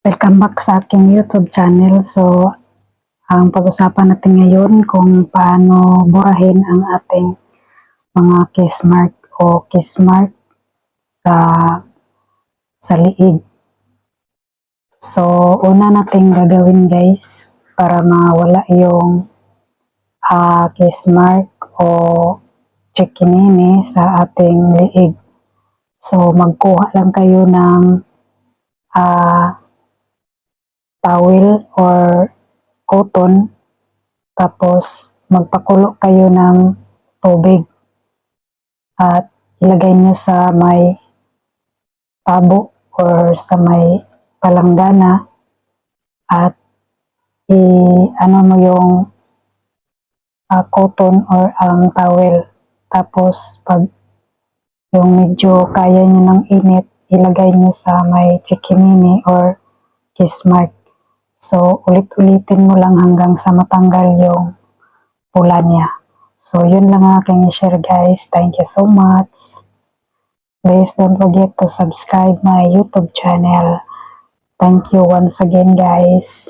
Welcome back sa aking YouTube channel. So, ang pag-usapan natin ngayon kung paano burahin ang ating mga kiss mark o kiss mark sa, sa liig. So, una nating gagawin guys para mawala yung kiss mark o chikinini sa ating liig. So, magkuha lang kayo ng towel or cotton, tapos magpakulo kayo ng tubig at ilagay nyo sa may tabo or sa may palanggana at ano mo yung cotton or ang towel. Tapos pag yung medyo kaya nyo ng init, ilagay nyo sa may chikinini or kiss mark. So, ulit-ulitin mo lang hanggang sa matanggal yung pula niya. So, yun lang aking i-share guys. Thank you so much. Please don't forget to subscribe my YouTube channel. Thank you once again guys.